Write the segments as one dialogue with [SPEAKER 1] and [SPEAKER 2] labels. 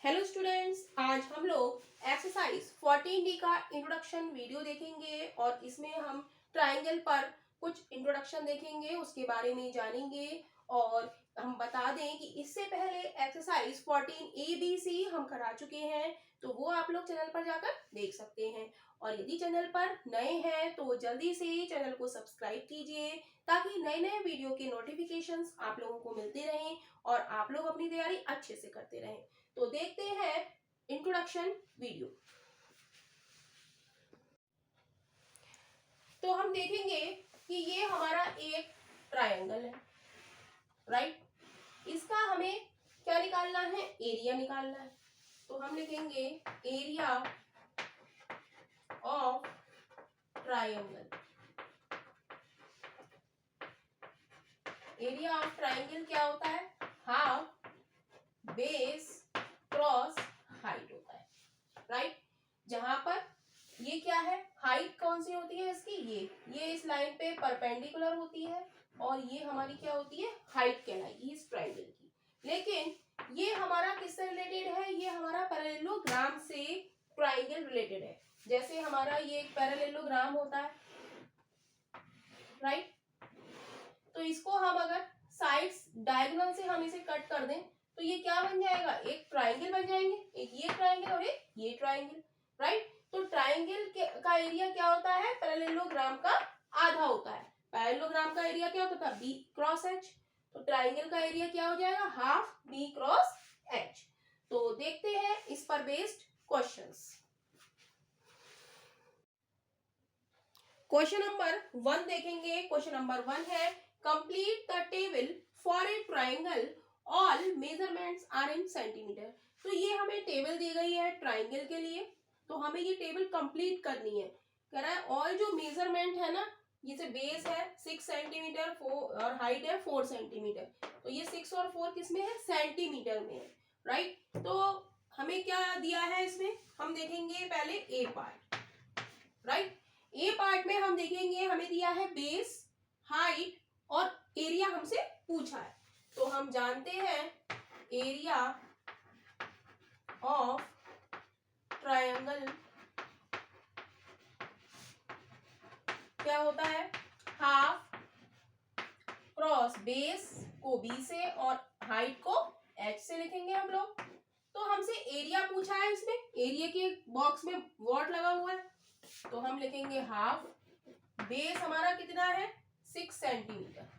[SPEAKER 1] Hello students, आज हम लोग एक्सरसाइज 14D का इंट्रोडक्शन वीडियो देखेंगे और इसमें हम ट्राइंगल पर कुछ इंट्रोडक्शन देखेंगे, उसके बारे में जानेंगे। और हम बता दें कि इससे पहले एक्सरसाइज 14ABC हम करा चुके हैं, तो वो आप लोग चैनल पर जाकर देख सकते हैं। और यदि चैनल पर नए हैं तो जल्दी से चैनल को सब्सक्राइब कीजिए ताकि नए नए वीडियो के नोटिफिकेशंस आप लोगों को मिलते रहें और आप लोग अपनी तैयारी अच्छे से करते रहें। तो देखते हैं इंट्रोडक्शन वीडियो। तो हम देखेंगे कि ये हमारा एक ट्रायंगल है, राइट। इसका हमें क्या निकालना है? एरिया निकालना है। तो हम लिखेंगे area of triangle. Area of triangle क्या होता है? हाफ बेस क्रॉस हाइट होता है, राइट। जहां पर ये क्या है, हाइट कौन सी होती है इसकी? ये इस लाइन पे परपेंडिकुलर होती है और ये हमारी क्या होती है? हाइट कहलाएगी इस ट्रायंगल की। लेकिन ये हमारा किससे रिलेटेड है? ये हमारा पैरेललोग्राम से ट्रायंगल रिलेटेड है। जैसे हमारा ये एक पैरेललोग्राम होता है, राइट। तो इसको हम अगर साइड्स डायगोनल से हम इसे कट कर दें तो ये क्या बन जाएगा? एक ट्रायंगल बन जाएंगे, एक ये ट्रायंगल और एक ये ट्रायंगल, राइट। तो ट्रायंगल का एरिया क्या होता है? पैरेललोग्राम का आधा होता है। पैरेललोग्राम का एरिया क्या होता था? B cross H. तो ट्रायंगल का एरिया क्या हो जाएगा? Half B cross H. तो देखते हैं इस पर बेस्ड क्वेश्चंस। क्वेश्चन नंबर 1 देखेंगे। क्वेश्चन नंबर 1 है complete the table for a triangle, all measurements are in centimetre. तो ये हमें टेबल दी गई है ट्रायंगल के लिए, तो हमें ये टेबल कंप्लीट करनी है। कह रहा है ऑल जो मेजरमेंट है ना, ये बेस है 6 सेंटीमीटर और हाइट है 4 सेंटीमीटर। तो ये 6 और 4 किस में है? सेंटीमीटर में है, राइट। तो हमें क्या दिया है इसमें? हम देखेंगे पहले ए पार्ट, राइट। ए पार्ट में हम देखेंगे हमें दिया है बेस, हाइट और एरिया हमसे पूछा है। तो हम जानते हैं एरिया ऑफ ट्रायंगल क्या होता है? हाफ क्रॉस बेस को बी से और हाइट को एच से लिखेंगे हम लोग। तो हमसे एरिया पूछा है, इसमें एरिया के बॉक्स में वॉट लगा हुआ है, तो हम लिखेंगे हाफ। बेस हमारा कितना है? 6 सेंटीमीटर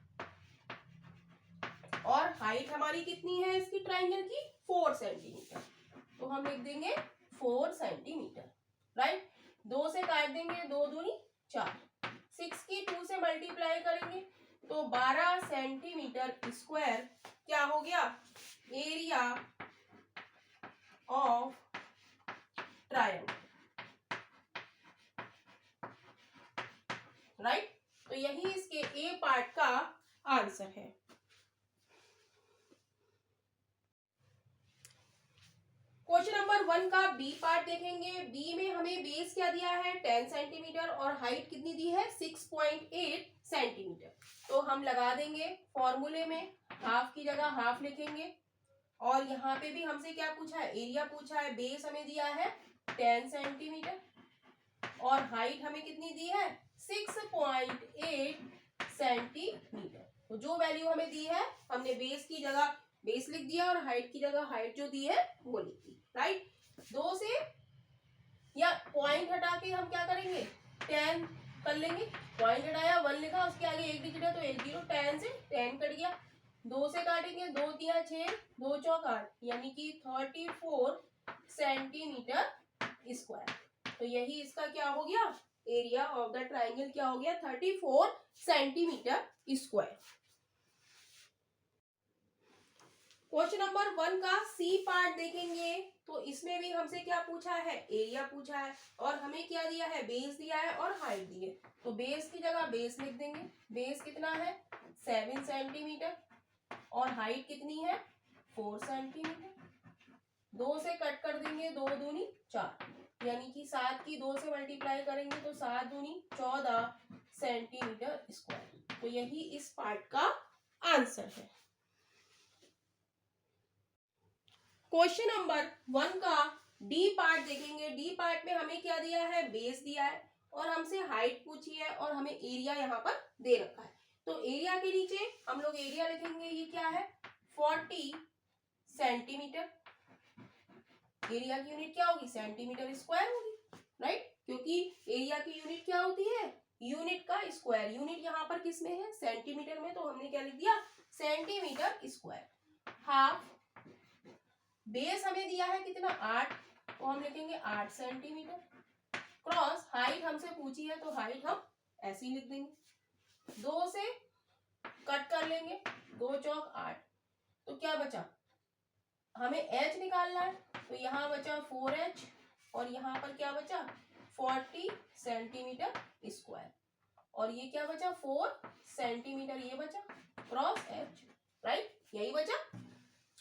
[SPEAKER 1] और हाइट हमारी कितनी है इसकी ट्रायंगल की? 4 सेंटीमीटर। तो हम लिख देंगे 4 सेंटीमीटर, राइट। 2 से काट देंगे, 2 दूनी 4। 6 की 2 से मल्टीप्लाई करेंगे तो 12 सेंटीमीटर स्क्वायर क्या हो गया? Area of triangle, right. तो यही इसके ए पार्ट का आंसर है। क्वेश्चन नंबर 1 का बी पार्ट देखेंगे। बी में हमें बेस क्या दिया है? 10 सेंटीमीटर और हाइट कितनी दी है? 6.8 सेंटीमीटर। तो हम लगा देंगे फॉर्मूले में, हाफ की जगह हाफ लिखेंगे। और यहाँ पे भी हमसे क्या पूछा है? एरिया पूछा है। बेस हमें दिया है 10 सेंटीमीटर और हाइट हमें कितनी दी है? 6.8 सेंटीमीटर। तो जो वैल्यू हमें दी है हमने बेस की जगह बेस लिख दिया और हाइट की जगह हाइट जो दी है वो लिख दी, राइट। 2 से या पॉइंट हटा के हम क्या करेंगे? 10 कर लेंगे। पॉइंट हटाया, 1 लिखा, उसके आगे एक डिजिट है तो 1 0। 10 से 10 कट गया। 2 से काटेंगे, 2 3 6, 2 4 8, यानी कि 34 सेंटीमीटर स्क्वायर। तो यही इसका क्या हो गया? एरिया ऑफ द ट्राइंगल क्या हो गया? 34 सेंटीमीटर स्क्वायर। क्वेश्चन नंबर 1 का सी पार्ट देखेंगे। तो इसमें भी हमसे क्या पूछा है? एरिया पूछा है और हमें क्या दिया है? बेस दिया है और हाइट दी है। तो बेस की जगह बेस लिख देंगे। बेस कितना है? 7 सेंटीमीटर और हाइट कितनी है? 4 सेंटीमीटर। 2 से कट कर देंगे, 2 दूनी 4, यानी कि 7 की 2 से मल्टीप्लाई करेंगे तो 7 दूनी 14 सेंटीमीटर स्क्वायर। तो यही इस पार्ट का आंसर है। क्वेश्चन नंबर 1 का डी पार्ट देखेंगे। डी पार्ट में हमें क्या दिया है, बेस दिया है और हमसे हाइट पूछी है और हमें एरिया यहाँ पर दे रखा है। तो एरिया के नीचे हम लोग एरिया लिखेंगे, ये क्या है 40 सेंटीमीटर। एरिया की यूनिट क्या होगी, सेंटीमीटर स्क्वायर होगी, राइट, क्योंकि एरिया की यूनिट क्या होती है, यूनिट का स्क्वायर। यूनिट यहाँ पर किस में है, सेंटीमीटर में, तो हमने क्या लिख दिया, सेंटीमीटर स्क्वायर। हाफ बेस हमें दिया है कितना, 8, तो हम लिखेंगे 8 सेंटीमीटर। क्रॉस हाइट हमसे पूछी है तो हाइट हम ऐसे ही लिख देंगे, 2 से कट कर लेंगे, 2 चौक 8, तो क्या बचा, हमें एच निकालना है, तो यहाँ बचा 4h और यहाँ पर क्या बचा 40 सेंटीमीटर स्क्वायर, और ये क्या बचा 4 सेंटीमीटर, ये बचा क्रॉस एच, राइट, यही बचा।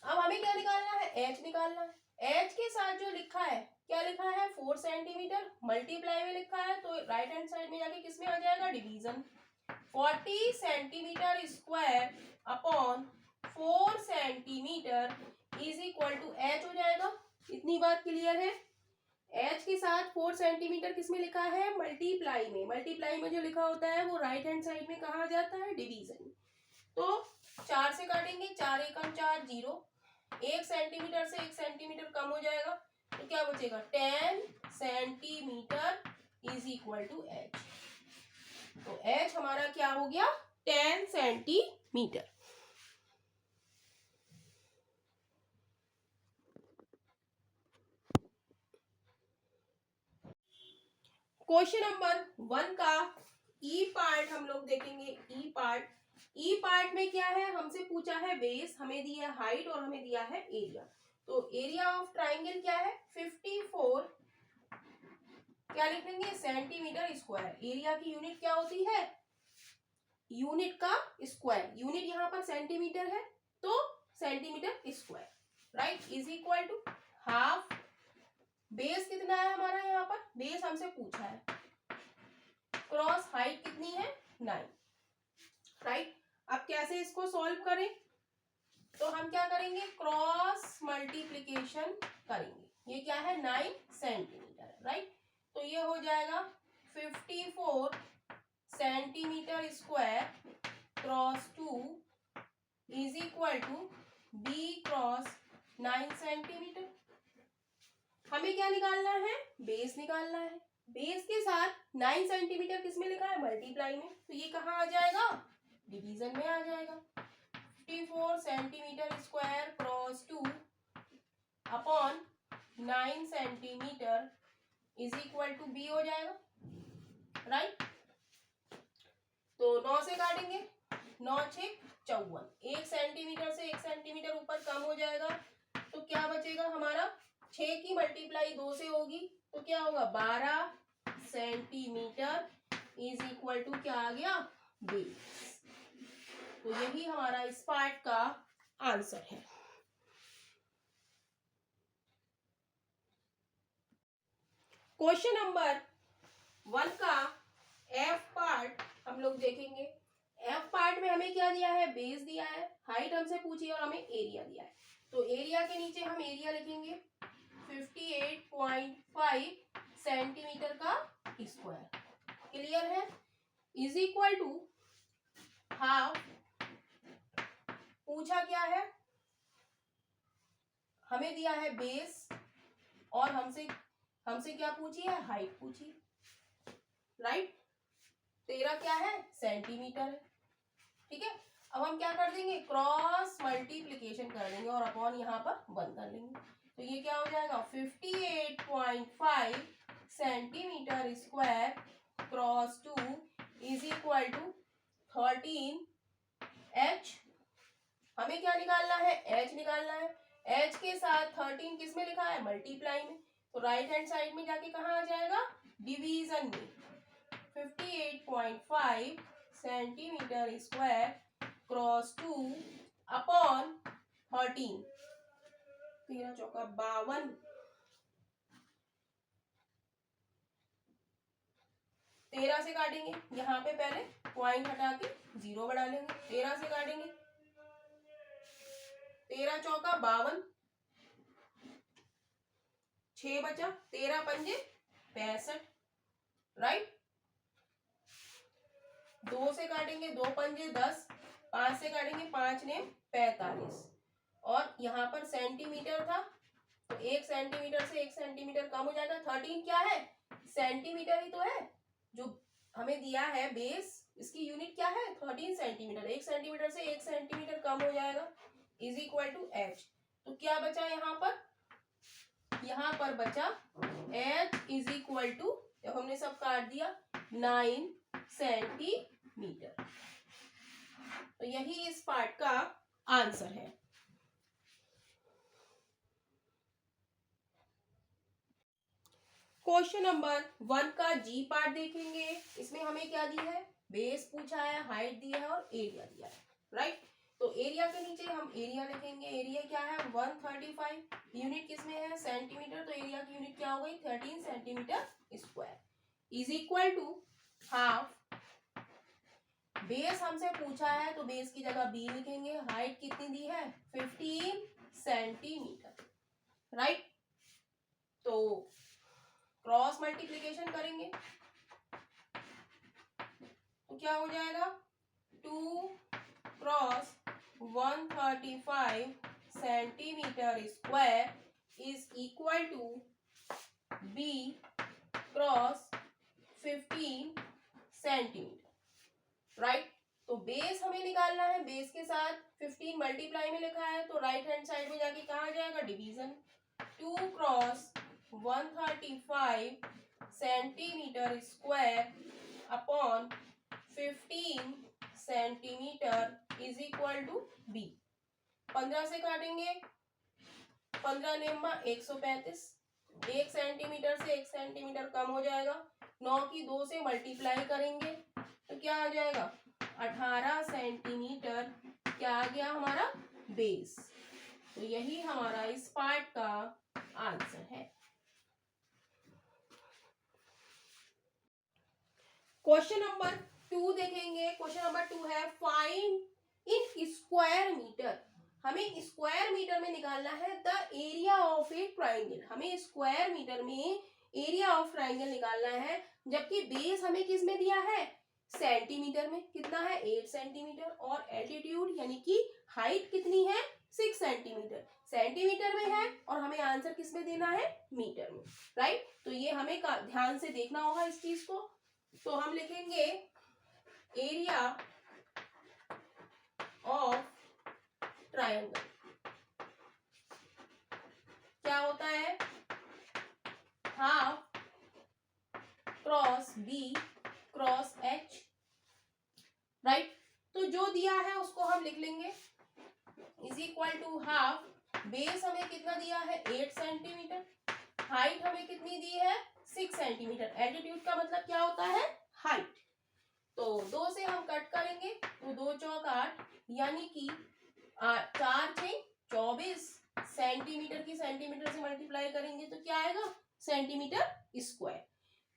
[SPEAKER 1] अब हमें क्या निकालना है, एच निकालना है। एच के साथ जो लिखा है, क्या लिखा है 4 सेंटीमीटर, मल्टीप्लाई में लिखा है, तो राइट हैंड साइड में जाके किसमें आ जाएगा, division. 40 centimetre square upon 4 centimetre is equal to H हो जाएगा। इतनी बात क्लियर है। एच के साथ 4 सेंटीमीटर किसमें लिखा है, मल्टीप्लाई में। मल्टीप्लाई में जो लिखा होता है वो राइट हैंड साइड में कहा जाता है, डिवीजन। तो 4 से काटेंगे, 4 एकम 4, 0, 1 सेंटीमीटर से 1 सेंटीमीटर कम हो जाएगा, तो क्या बचेगा 10 centimetre is equal to H. तो एच हमारा क्या हो गया, 10 सेंटीमीटर। क्वेश्चन नंबर 1 का ई पार्ट हम लोग देखेंगे। ई पार्ट में क्या है, हमसे पूछा है बेस, हमें दिया है हाइट और हमें दिया है एरिया। तो एरिया ऑफ ट्राइंगल क्या है 54, क्या लिखेंगे सेंटीमीटर स्क्वायर। एरिया की यूनिट क्या होती है, यूनिट का स्क्वायर। यूनिट यहाँ पर सेंटीमीटर है तो centimetre square, right, is equal to half. Base कितना है हमारा, यहाँ पर बेस हमसे पूछा है, क्रॉस हाइट कितनी है 9, राइट। अब कैसे इसको सॉल्व करें, तो हम क्या करेंगे, क्रॉस मल्टीप्लीकेशन करेंगे। ये क्या है 9 सेंटीमीटर, राइट, तो ये हो जाएगा 54 centimetre square cross 2 is equal to B cross 9 centimetre. हमें क्या निकालना है, बेस निकालना है। बेस के साथ 9 सेंटीमीटर किसमें लिखा है, मल्टीप्लाई में, तो ये कहाँ आ जाएगा, डिवीजन में आ जाएगा। 54 centimetre square cross 2 upon 9 centimetre is equal to B हो जाएगा, राइट। तो 9 से काटेंगे, 9 6 54, 1 सेंटीमीटर से 1 सेंटीमीटर ऊपर कम हो जाएगा, तो क्या बचेगा हमारा, 6 की मल्टीप्लाई 2 से होगी, तो क्या होगा 12 सेंटीमीटर इज इक्वल टू क्या आ गया, बेस। तो यही हमारा इस पार्ट का आंसर है। क्वेश्चन नंबर 1 का एफ पार्ट हम लोग देखेंगे। एफ पार्ट में हमें क्या दिया है, बेस दिया है, हाइट हमसे पूछी और हमें एरिया दिया है। तो एरिया के नीचे हम एरिया लिखेंगे 58.5 सेंटीमीटर का स्क्वायर, क्लियर है, इज इक्वल टू हाफ। पूछा क्या है, हमें दिया है बेस और हमसे क्या पूछी है, हाइट पूछी, राइट। 13 क्या है, सेंटीमीटर है, ठीक है। अब हम क्या कर देंगे, क्रॉस मल्टीप्लीकेशन कर देंगे और अपॉन यहाँ पर 1 कर लेंगे, तो ये क्या हो जाएगा 58.5 centimetre square cross 2 is equal to 13h। हमें क्या निकालना है, h निकालना है। h के साथ 13 किस में लिखा है, मल्टीप्लाई में, तो राइट हैंड साइड में जाके कहाँ आ जाएगा, डिवीजन में। 58.5 सेंटीमीटर स्क्वायर क्रॉस 2 अपॉन 13, 13 चौका 52, 13 से काटेंगे, यहाँ पे पहले पॉइंट हटा के 0 बढ़ा लेंगे, 13 से काटेंगे, 13 चौका 52, 6 बचा, 13 पंजे 65, राइट। 2 से काटेंगे 2 पंजे 10, 5 से काटेंगे 5 ने 45, और यहाँ पर सेंटीमीटर था तो 1 सेंटीमीटर से 1 सेंटीमीटर कम हो जाएगा। 13 क्या है, सेंटीमीटर ही तो है, जो हमें दिया है बेस, इसकी यूनिट क्या है 13 सेंटीमीटर। 1 सेंटीमीटर से 1 सेंटीमीटर कम हो जाएगा, इज इक्वल टू एच। तो क्या बचा यहाँ पर, यहाँ पर बचा एच इज इक्वल टू, जब हमने सब काट दिया, 9 सेंटीमीटर। तो यही इस पार्ट का आंसर है। क्वेश्चन नंबर 1 का जी पार्ट देखेंगे। इसमें हमें क्या दिया है, बेस पूछा है, हाइट दी है और एरिया दिया है, राइट। तो एरिया के नीचे हम एरिया लिखेंगे। एरिया क्या है 135, यूनिट किसमें है सेंटीमीटर, तो एरिया की यूनिट क्या हो गई 13 centimetre square, is equal to half. Base हमसे पूछा है तो बेस की जगह बी लिखेंगे। हाइट कितनी दी है 15 सेंटीमीटर, राइट। तो क्रॉस मल्टीप्लिकेशन करेंगे तो क्या हो जाएगा, 2 cross 135 centimetre square is equal to B cross 15 centimetre, right. तो बेस हमें निकालना है, बेस के साथ 15 मल्टीप्लाई में लिखा है तो राइट हैंड साइड में जाके कहा जाएगा division. 2 cross 135 centimetre square upon 15 centimetre is equal to B. 15 से काटेंगे, 15 नेम्मा 135, 1 सेंटीमीटर से 1 सेंटीमीटर कम हो जाएगा। 9 की 2 से मल्टीप्लाई करेंगे तो क्या आ जाएगा 18 सेंटीमीटर, क्या आ गया हमारा बेस। तो यही हमारा इस पार्ट का आंसर है। क्वेश्चन नंबर 2 देखेंगे। क्वेश्चन नंबर 2 है फाइंड इन स्क्वायर मीटर। हमें स्क्वायर मीटर में निकालना है the area of a triangle. हमें स्क्वायर मीटर में एरिया ऑफ ट्राइंगल निकालना है, जबकि बेस हमें किस में दिया है सेंटीमीटर में। कितना है 8 सेंटीमीटर, और एल्टीट्यूड यानी कि हाइट कितनी है 6 सेंटीमीटर। सेंटीमीटर में है और हमें आंसर किस में देना है मीटर में, राइट। तो ये हमें ध्यान से देखना होगा इस चीज को। तो हम लिखेंगे एरिया ऑफ ट्रायंगल क्या होता है, half cross B cross H, right. तो जो दिया है उसको हम लिख लेंगे is equal to half. Base हमें कितना दिया है 8 सेंटीमीटर, हाइट हमें कितनी दी है 6 सेंटीमीटर। एल्टीट्यूड का मतलब क्या होता है हाइट। तो 2 से हम कट करेंगे तो 2 चौक 8, यानी कि 4 6 24 सेंटीमीटर की सेंटीमीटर से मल्टीप्लाई करेंगे तो क्या आएगा सेंटीमीटर स्क्वायर।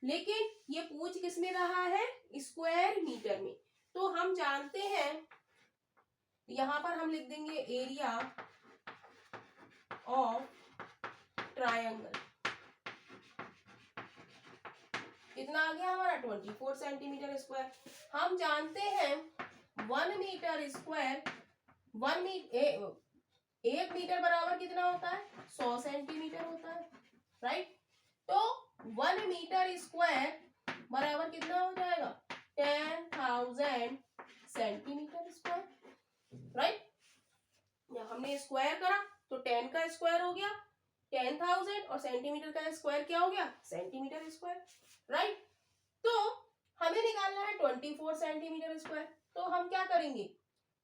[SPEAKER 1] लेकिन ये पूछ किस में रहा है स्क्वायर मीटर में। तो हम जानते हैं, यहां पर हम लिख देंगे एरिया ऑफ ट्रायंगल। कितना आ गया हमारा 24 सेंटीमीटर स्क्वायर। हम जानते हैं 1 मीटर स्क्वायर 1 मीटर बराबर कितना होता है 100 सेंटीमीटर होता है, राइट। तो 1 मीटर स्क्वायर बराबर कितना हो जाएगा 10,000 सेंटीमीटर स्क्वायर, राइट। हमने स्क्वायर करा तो 10 का स्क्वायर हो गया 10,000 और सेंटीमीटर का स्क्वायर क्या हो गया सेंटीमीटर स्क्वायर, राइट। तो हमें निकालना है 24 सेंटीमीटर स्क्वायर। तो हम क्या करेंगे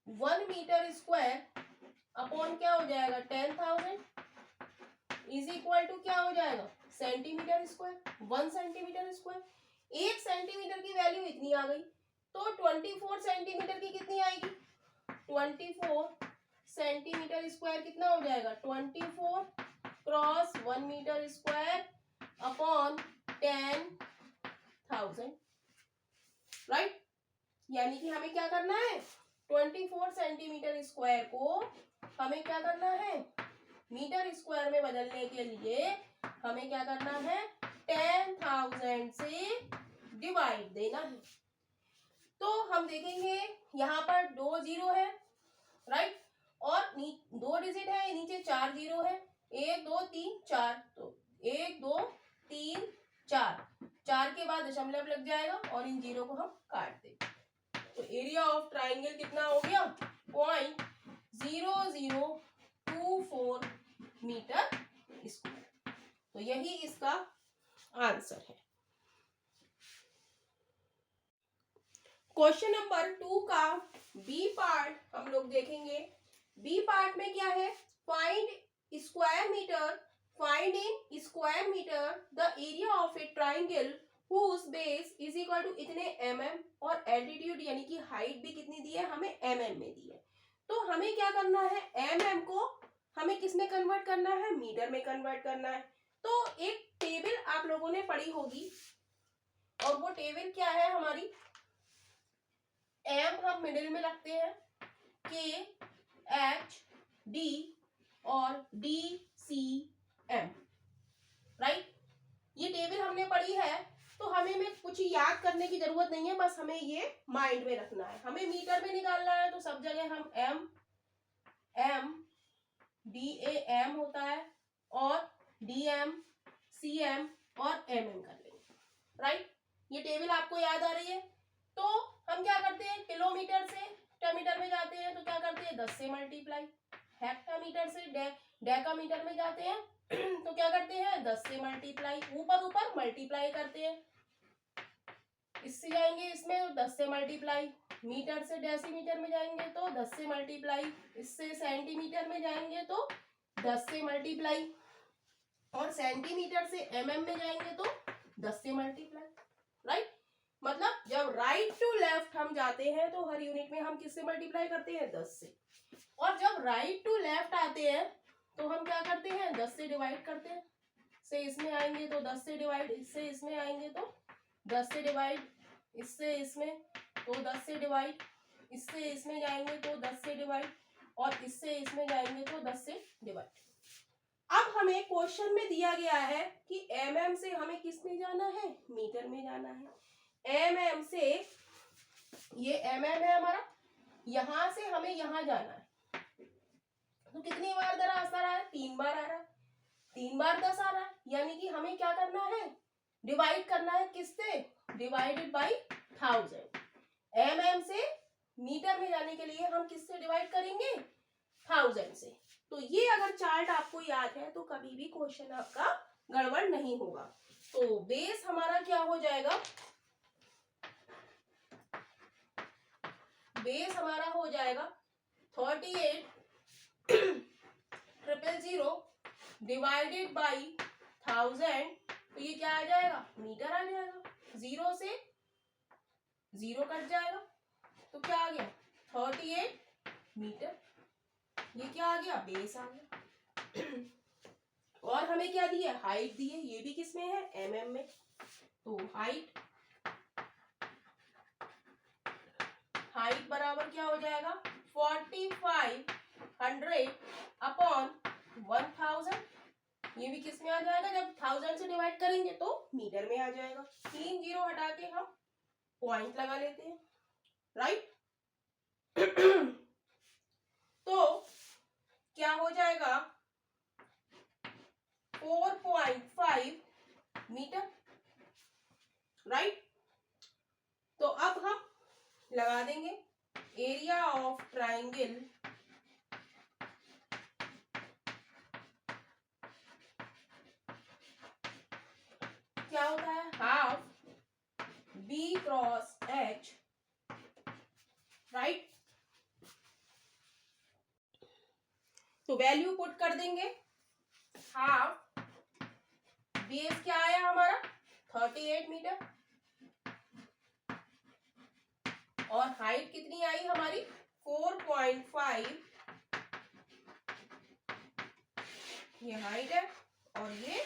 [SPEAKER 1] 1 मीटर स्क्वायर अपॉन क्या हो जाएगा 10,000 इज इक्वल टू क्या हो जाएगा centimetre square 1 centimetre square. 1 centimetre की वैल्यू इतनी आ गई, तो 24 सेंटीमीटर की कितनी आएगी 24 सेंटीमीटर स्क्वायर कितना हो जाएगा 24 cross 1 metre square upon 10,000, right. यानी कि हमें क्या करना है 24 सेंटीमीटर स्क्वायर को हमें क्या करना है मीटर स्क्वायर में बदलने के लिए हमें क्या करना है, 10,000 से डिवाइड देना है। तो हम देखेंगे यहाँ पर 2 जीरो है, राइट, और 2 डिजिट है, नीचे 4 जीरो है, 1 2 3 4, तो 1 2 3 4 के बाद दशमलव लग जाएगा और इन जीरो को हम काट देंगे। तो एरिया ऑफ ट्राइंगल कितना हो गया, 0.0024 मीटर स्क्वायर। तो यही इसका आंसर है। क्वेश्चन नंबर 2 का बी पार्ट हम लोग देखेंगे। बी पार्ट में क्या है, find in square metre the area of a triangle whose base is equal to इतने mm और एल्टीट्यूड यानी कि हाइट भी कितनी दी है, हमें mm में दी है। तो हमें क्या करना है, mm को हमें किस में कन्वर्ट करना है, मीटर में कन्वर्ट करना है। तो एक टेबल आप लोगों ने पढ़ी होगी और वो टेबल क्या है हमारी, m हम मिडिल में रखते हैं, k h d और d c m, राइट। ये टेबल हमने पढ़ी है, तो हमें में कुछ याद करने की जरूरत नहीं है, बस हमें ये माइंड में रखना है। हमें मीटर में निकालना है, तो सब जगह हम m DAM होता है और DM CM और MM कर लेंगे, राइट। ये टेबल आपको याद आ रही है। तो हम क्या करते हैं, किलोमीटर से मीटर में जाते हैं तो क्या करते हैं, 10 से मल्टीप्लाई, हेक्टामीटर से डेकामीटर में जाते हैं तो क्या करते हैं, 10 से मल्टीप्लाई, ऊपर ऊपर मल्टीप्लाई करते हैं, इससे जाएंगे इसमें 10 से मल्टीप्लाई, मीटर से डेसीमीटर में जाएंगे तो 10 से मल्टीप्लाई, इससे सेंटीमीटर में जाएंगे तो 10 से मल्टीप्लाई, और सेंटीमीटर से mm में जाएंगे तो 10 से मल्टीप्लाई, राइट। मतलब जब राइट टू लेफ्ट हम जाते हैं तो हर यूनिट में हम किससे मल्टीप्लाई करते हैं, 10 से, और जब राइट टू लेफ्ट आते हैं तो हम क्या करते हैं, 10 से डिवाइड करते हैं। से इसमें आएंगे तो 10 से डिवाइड, इससे इसमें आएंगे तो 10 से डिवाइड, इससे इसमें तो 10 से डिवाइड, इससे इसमें जाएंगे तो 10 से डिवाइड, और इससे इसमें जाएंगे तो 10 से डिवाइड। अब हमें क्वेश्चन में दिया गया है कि mm से हमें किस में जाना है, मीटर में जाना है। mm से, ये mm है हमारा, यहां से हमें यहां जाना है, तो कितनी बार दर असर आ रहा है, 3 बार आ रहा है, 3 बार 10 आ रहा है, यानी कि हमें क्या करना है, डिवाइड करना है किससे, डिवाइडेड बाई 1000। mm से मीटर में जाने के लिए हम किससे डिवाइड करेंगे, 1000 से। तो ये अगर चार्ट आपको याद है तो कभी भी क्वेश्चन आपका गड़बड़ नहीं होगा। तो बेस हमारा क्या हो जाएगा, बेस हमारा हो जाएगा 38,000 डिवाइडेड बाई 1000, तो ये क्या आ जाएगा, मीटर आ जाएगा, 0 से 0 कट जाएगा, तो क्या आ गया, 38 मीटर। ये क्या आ गया, बेस आ गया। और हमें क्या दी है, हाइट दी है, ये भी किस में है, mm में। तो हाइट बराबर क्या हो जाएगा, 4500 अपॉन 1000। ये भी किस में आ जाएगा, जब 1000 से डिवाइड करेंगे तो मीटर में आ जाएगा। 3 जीरो हटा के हम पॉइंट लगा लेते हैं, राइट। तो क्या हो जाएगा, 4.5 मीटर, राइट। तो अब हम लगा देंगे एरिया ऑफ ट्राइंगल क्या होता है, half B cross H, right. तो वैल्यू पुट कर देंगे, हाफ बेस क्या आया हमारा, 38 मीटर, और हाइट कितनी आई हमारी, 4.5, ये हाइट है और ये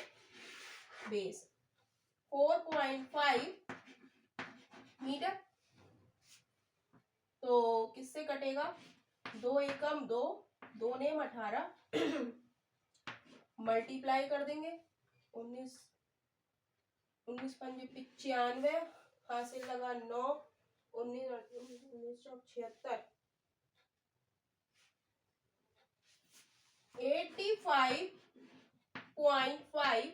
[SPEAKER 1] बेस, 4.5 मीटर। तो किससे कटेगा, 2 एकम 2, 2 नेम 18, मल्टीप्लाई कर देंगे 19 19 पंजे 95, हासिल लगा 9, 19 चौक 76, 85.5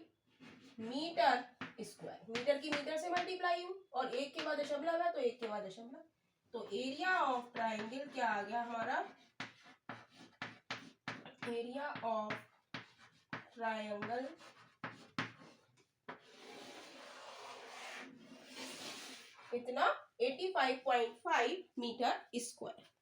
[SPEAKER 1] मीटर स्क्वायर। मीटर की मीटर से मल्टीप्लाई हूं और एक के बाद दशमलव है तो एक के बाद दशमलव, तो एरिया ऑफ ट्राइंगल क्या आ गया हमारा, एरिया ऑफ ट्रायंगल इतना 85.5 मीटर स्क्वायर।